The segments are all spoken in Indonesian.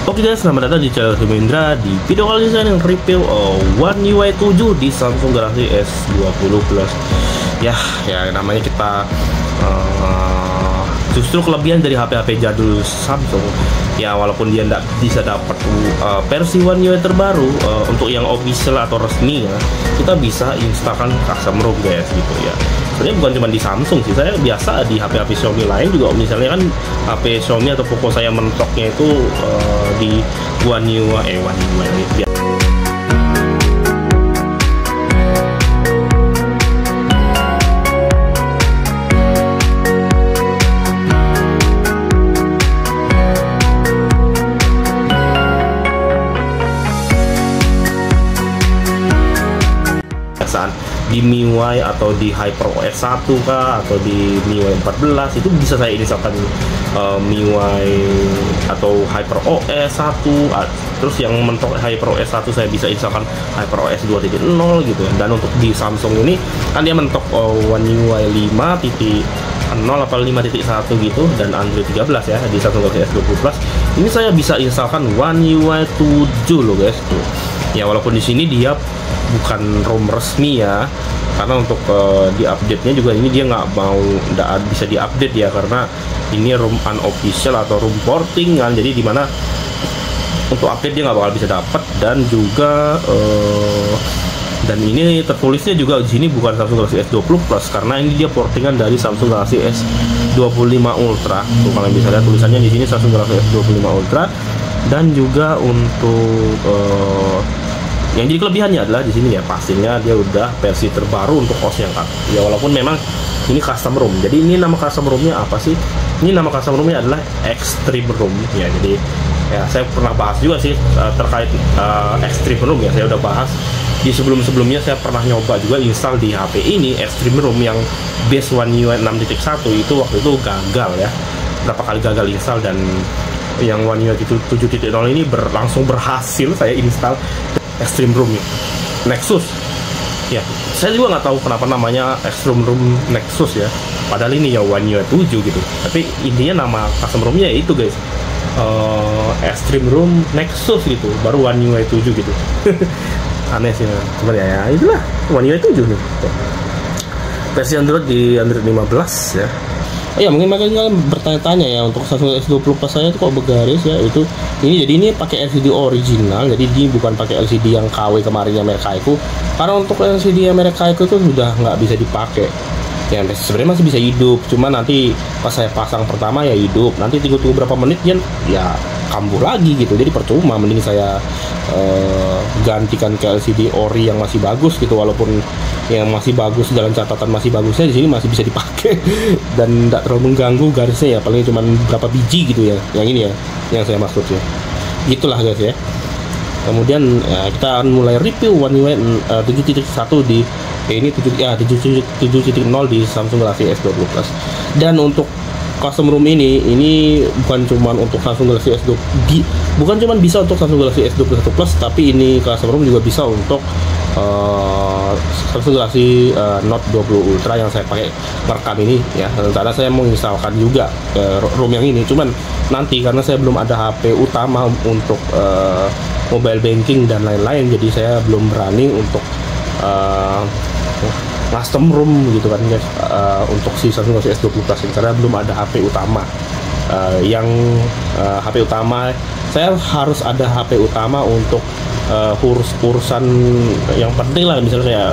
Oke guys, selamat datang di channel Indra. Di video kali ini saya akan review One UI 7 di Samsung Galaxy S20 Plus. Ya namanya kita justru kelebihan dari HP-HP jadul Samsung. Ya walaupun dia tidak bisa dapat versi One UI terbaru untuk yang official atau resmi ya, kita bisa instalkan custom ROM guys gitu ya. Sebenarnya bukan cuma di Samsung sih, saya biasa di HP-HP Xiaomi lain juga, misalnya kan HP Xiaomi atau Poco saya mentoknya itu di One UI ya. Di MIUI atau di HyperOS 1 kah atau di MIUI 14 itu bisa saya instalkan MIUI atau HyperOS 1, terus yang mentok HyperOS 1 saya bisa instalkan HyperOS 2.0 gitu. Dan untuk di Samsung ini kan dia mentok One UI 5.0 atau 5.1 gitu dan Android 13 ya di Samsung Galaxy S20 Plus. Ini saya bisa instalkan One UI 7 loh guys tuh. Ya walaupun di sini dia bukan ROM resmi ya, karena untuk di update-nya juga ini dia nggak bisa diupdate ya, karena ini ROM unofficial atau ROM porting kan, jadi dimana untuk update dia nggak bakal bisa dapat. Dan juga dan ini tertulisnya juga di sini bukan Samsung Galaxy S20 Plus, karena ini dia portingan dari Samsung Galaxy S25 Ultra. Tuh kalian bisa lihat tulisannya di sini Samsung Galaxy S25 Ultra. Dan juga untuk yang jadi kelebihannya adalah di sini ya, pastinya dia udah versi terbaru untuk OS yang kan. Ya walaupun memang ini custom ROM. Jadi ini nama custom ROM-nya apa sih? Ini nama custom ROM-nya adalah Extreme ROM ya. Jadi ya saya pernah bahas juga sih terkait Extreme ROM ya. Saya udah bahas di sebelumnya, saya pernah nyoba juga install di HP ini Extreme ROM yang base One UI 6.1 itu waktu itu gagal ya. Berapa kali gagal install, dan yang One UI 7.0 ini langsung berhasil saya install Extreme ROM Nexus ya. Saya juga nggak tahu kenapa namanya Extreme ROM Nexus ya, padahal ini ya One UI 7 gitu, tapi intinya nama custom ROM-nya itu guys, Extreme ROM Nexus gitu, baru One UI 7 gitu. Aneh sih sebenarnya ya. Itulah One UI 7 nih versi Android di Android 15 ya. Ya mungkin kalian bertanya-tanya ya, untuk Samsung S20 Plus saya itu kok bergaris ya, itu jadi ini pakai LCD original, jadi ini bukan pakai LCD yang KW kemarinnya mereka itu, karena untuk LCD yang mereka itu sudah nggak bisa dipakai ya. Sebenarnya masih bisa hidup, cuma nanti pas saya pasang pertama ya hidup, nanti tunggu berapa menit ya kambuh lagi gitu, jadi percuma. Mending saya gantikan ke LCD ori yang masih bagus gitu, walaupun yang masih bagus dalam catatan masih bagusnya di sini masih bisa dipakai dan tidak terlalu mengganggu garisnya ya, paling cuma berapa biji gitu ya, yang ini ya yang saya maksud ya. Gitulah guys ya. Kemudian ya, kita akan mulai review One UI 7.1 di ini 7.0 di Samsung Galaxy S20 Plus. Dan untuk custom ROM ini bukan cuma untuk Samsung Galaxy S20, bukan cuma bisa untuk Samsung Galaxy S21 Plus, tapi ini custom ROM juga bisa untuk Samsung Galaxy Note 20 Ultra yang saya pakai merekam ini ya. Sementara saya mau menginstalkan juga ROM yang ini, cuman nanti karena saya belum ada HP utama untuk mobile banking dan lain-lain, jadi saya belum berani untuk custom ROM gitu kan guys, untuk si Samsung Galaxy S20 Plus ini, karena belum ada HP utama. HP utama saya harus ada HP utama untuk urusan yang penting lah, misalnya saya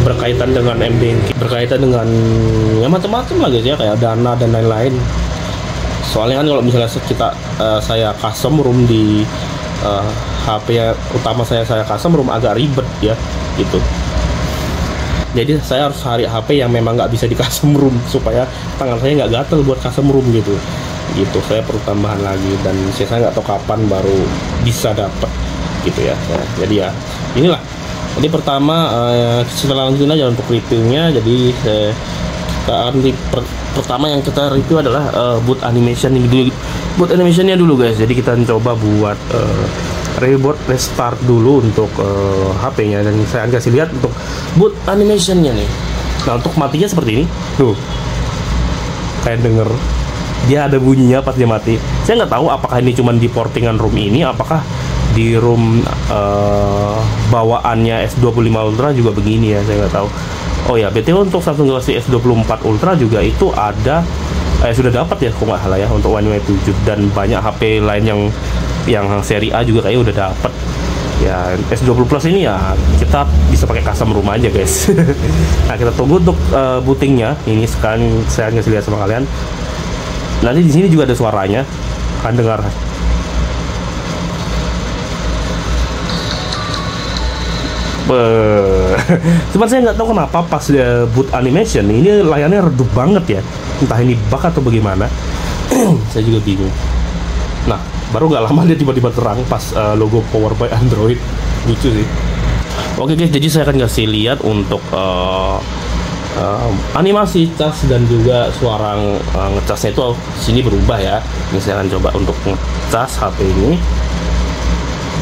berkaitan dengan M-Banking, berkaitan dengan ya macam-macam lah guys ya, kayak dana dan lain-lain. Soalnya kan kalau misalnya saya custom ROM di HP utama saya custom ROM agak ribet ya gitu. Jadi saya harus cari HP yang memang nggak bisa di custom ROM supaya tangan saya nggak gatel buat custom ROM gitu. Saya perlu tambahan lagi, dan saya nggak tahu kapan baru bisa dapat gitu ya. Jadi ya inilah. Jadi pertama kita lanjutin aja untuk reviewnya. Jadi pertama yang kita review adalah boot animation ini dulu. Boot animationnya dulu guys. Jadi kita coba buat reboot restart dulu untuk HP-nya, dan saya kasih lihat untuk boot animation-nya nih. Nah untuk matinya seperti ini tuh, kayak denger dia ada bunyinya pas dia mati. Saya nggak tahu apakah ini cuma di portingan ROM ini, apakah di ROM bawaannya S25 Ultra juga begini ya, saya nggak tahu. Oh ya, BTW untuk Samsung Galaxy S24 Ultra juga itu ada sudah dapat ya, kok nggak salah ya, untuk One UI 7, dan banyak HP lain yang seri A juga kayaknya udah dapat. Ya, S20 Plus ini ya kita bisa pakai custom ROM aja guys. Nah, kita tunggu untuk bootingnya. Ini sekarang saya ngasih lihat sama kalian. Nanti di sini juga ada suaranya, kan dengar. Cuman saya nggak tahu kenapa pas boot animation ini layarnya redup banget ya. Entah ini bug atau bagaimana. Saya juga bingung. Nah, baru nggak lama dia tiba-tiba terang pas logo Power by Android. Lucu sih. Oke guys, jadi saya akan kasih lihat untuk animasi cas dan juga suara ngecasnya itu sini berubah ya. Ini saya akan coba untuk ngecas HP ini.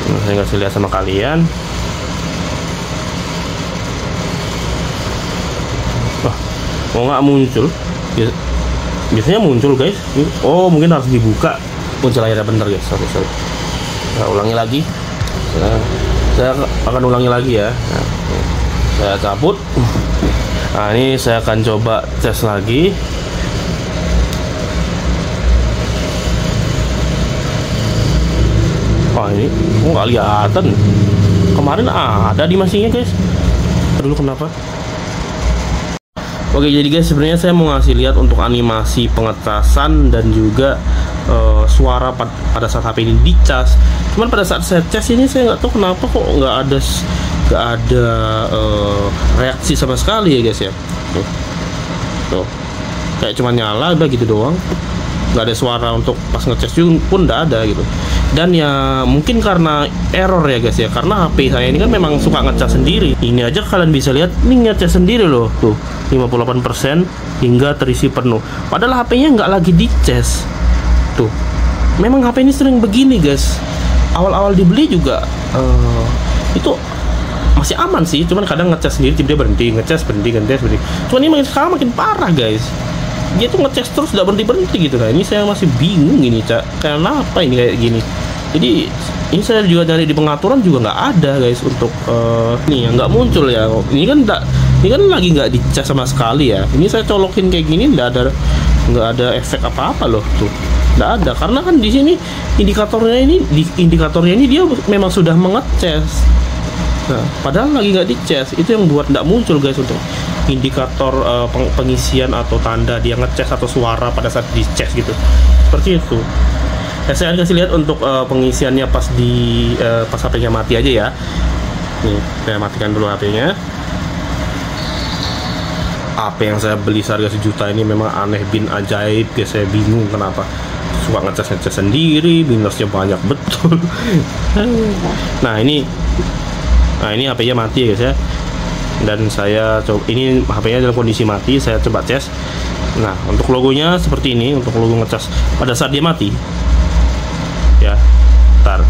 Nah, saya kasih lihat sama kalian. Wah, mau nggak muncul? Biasanya muncul guys. Oh, mungkin harus dibuka kunci layarnya. Bentar guys, sorry. Nah, ulangi lagi. Saya akan ulangi lagi ya. Nah, saya cabut. Nah, ini saya akan coba tes lagi. Wah, ini nggak kelihatan. Kemarin ada di masinya guys. Dulu kenapa? Oke, jadi guys, sebenarnya saya mau ngasih lihat untuk animasi pengecasan dan juga suara pada saat HP ini dicas. Cuman pada saat saya cas ini saya nggak tahu kenapa kok nggak ada reaksi sama sekali ya guys ya. Tuh, kayak cuma nyala udah gitu doang, nggak ada suara untuk pas ngecas pun nggak ada gitu. Dan ya mungkin karena error ya guys ya, karena HP saya ini kan memang suka ngecas sendiri. Ini aja kalian bisa lihat, ini ngecas sendiri loh tuh, 58% hingga terisi penuh, padahal HP-nya nggak lagi dicas. Tuh, memang HP ini sering begini guys. Awal-awal dibeli juga itu masih aman sih, cuman kadang ngecas sendiri tiba-tiba berhenti, ngecas berhenti. Cuman ini sekarang makin parah guys. Dia tuh ngecas terus tidak berhenti gitu. Nah, ini saya masih bingung ini kenapa ini kayak gini. Jadi ini saya juga dari di pengaturan juga nggak ada guys untuk nih nggak muncul ya. Ini kan lagi nggak dicas sama sekali ya. Ini saya colokin kayak gini nggak ada efek apa-apa loh tuh. Nggak ada, karena kan di sini indikatornya ini dia memang sudah mengecas. Nah, padahal lagi nggak dicas, itu yang buat nggak muncul guys untuk indikator pengisian atau tanda dia ngecas atau suara pada saat dicas gitu, seperti itu. Saya akan kasih lihat untuk pengisiannya pas HP-nya mati aja ya. Nih, saya matikan dulu HP-nya. HP yang saya beli seharga 1 juta ini memang aneh bin ajaib guys, saya bingung kenapa suka ngecas sendiri, minusnya banyak betul. Nah ini HP-nya mati ya guys ya, dan saya coba, ini HP-nya dalam kondisi mati, saya coba cas. Nah, untuk logonya seperti ini, untuk logo ngecas pada saat dia mati ya. Ntar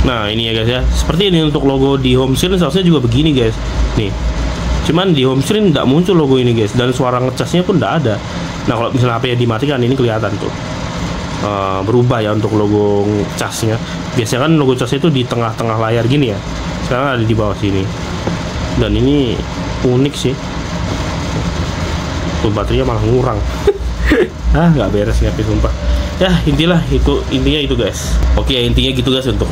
nah ini ya guys ya, seperti ini untuk logo di home screen. Seharusnya juga begini guys nih, cuman di home screen nggak muncul logo ini guys, dan suara ngecasnya pun nggak ada. Nah, kalau misalnya HP-nya dimatikan ini kelihatan tuh berubah ya untuk logo casnya. Biasanya kan logo casnya itu di tengah-tengah layar gini ya, sekarang ada di bawah sini. Dan ini unik sih, tuh baterainya malah ngurang. Nggak beres nih HP sumpah. Ya intinya itu guys. Oke, intinya gitu guys untuk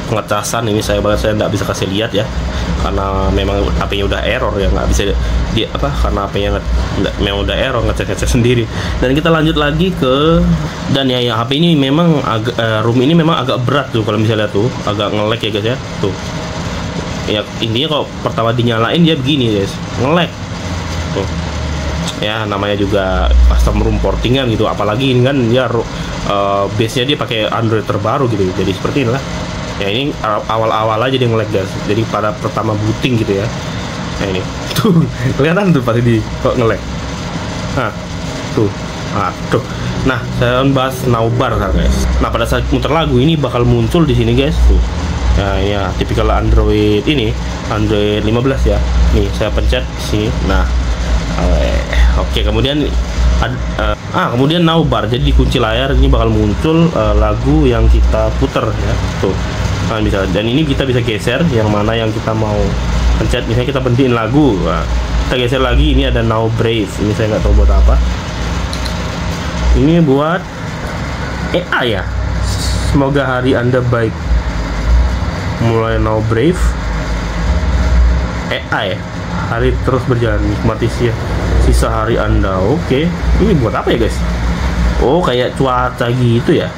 pengecasan ini. Saya nggak bisa kasih lihat ya, karena memang HP-nya udah error ya, nggak bisa karena HP-nya memang udah error ngecas sendiri. Dan kita lanjut lagi dan ya HP ini memang ROM ini memang agak berat tuh, kalau misalnya tuh agak nge-lag ya guys ya. Tuh ya, intinya kalau pertama dinyalain dia begini guys, nge-lag tuh ya. Namanya juga custom ROM portingan gitu, apalagi ini kan dia base-nya dia pakai Android terbaru gitu, jadi seperti inilah ya. Ini awal-awal aja dia nge-lag guys, jadi pada pertama booting gitu ya. Nah ini tuh kelihatan tuh pasti kok nge-lag. Nah tuh, nah saya akan bahas navbar guys. Nah, pada saat muter lagu ini bakal muncul di sini guys tuh. Nah ya tipikal Android ini, Android 15 ya. Nih saya pencet sini. Nah oke, kemudian kemudian now bar, jadi dikunci layar ini bakal muncul lagu yang kita puter ya tuh. Nah, bisa, dan ini kita bisa geser yang mana yang kita mau pencet. Misalnya kita pentiin lagu, nah, kita geser lagi. Ini ada now brave, ini saya nggak tahu buat apa. Ini buat AI ya. Semoga hari Anda baik. Mulai now brave AI, hari terus berjalan, nikmati sisa hari Anda. Oke, ini buat apa ya guys? Oh, kayak cuaca gitu ya.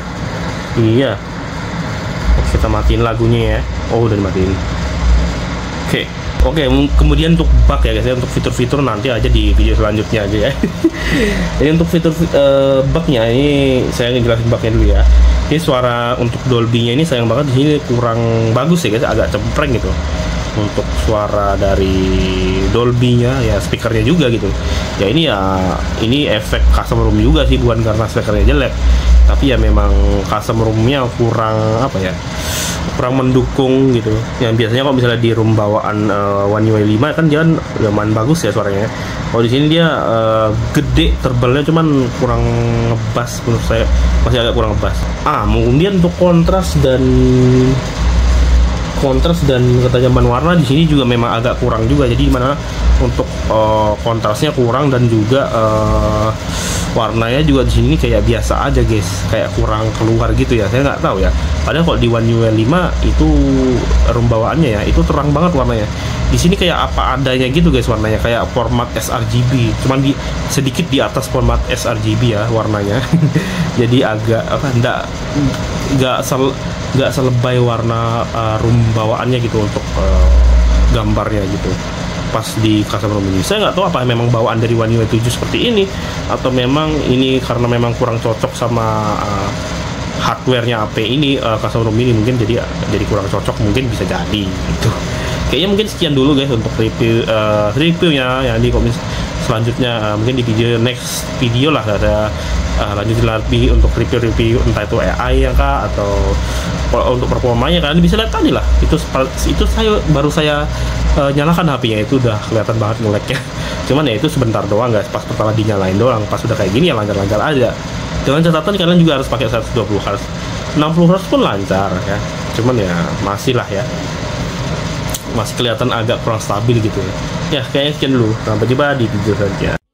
Iya. Kita matiin lagunya ya. Oh, udah dimatiin. Oke, kemudian untuk bug ya guys, untuk fitur-fitur nanti aja di video selanjutnya aja ya. Jadi untuk fitur bugnya ini saya ngejelasin bugnya dulu ya. Ini suara untuk Dolby-nya ini sayang banget di sini kurang bagus ya guys, agak cempreng gitu. Untuk suara dari Dolby-nya ya, speakernya juga gitu. Ya ini efek custom room juga sih, bukan karena speakernya jelek, tapi ya memang custom room-nya kurang apa ya, kurang mendukung gitu. Yang biasanya kalau misalnya di room bawaan One UI 5 kan jangan lumayan bagus ya suaranya. Kalau di sini dia gede, terbalnya cuman kurang ngebas, menurut saya masih agak kurang ngebas. Kemudian untuk kontras dan ketajaman warna di sini juga memang agak kurang juga. Jadi mana untuk kontrasnya kurang dan juga warnanya juga di sini kayak biasa aja guys, kayak kurang keluar gitu ya. Saya nggak tahu ya. Padahal kalau di One UI 5 itu room bawaannya ya, itu terang banget warnanya. Di sini kayak apa adanya gitu guys warnanya, kayak format sRGB, cuman sedikit di atas format sRGB ya warnanya. Jadi agak nggak selebay warna room bawaannya gitu untuk gambarnya gitu pas di custom room ini. Saya nggak tahu apa memang bawaan dari One UI 7 seperti ini, atau memang ini karena memang kurang cocok sama hardwarenya AP ini, custom room ini mungkin jadi kurang cocok, mungkin bisa jadi gitu. Kayaknya mungkin sekian dulu guys untuk reviewnya ya. Di komen selanjutnya mungkin di next video lah ada lanjutin lagi untuk review entah itu AI ya kah, atau untuk performanya kalian bisa lihat tadi lah. Itu saya nyalakan HP-nya, itu udah kelihatan banget nge-lag-nya. Cuman ya itu sebentar doang guys, pas pertama dinyalain doang. Pas udah kayak gini ya lancar-lancar aja. Dengan catatan kalian juga harus pakai 120 Hz. 60 Hz pun lancar ya. Cuman ya masih lah ya, masih kelihatan agak kurang stabil gitu ya. Ya kayaknya sekian dulu, sampai jumpa di video selanjutnya.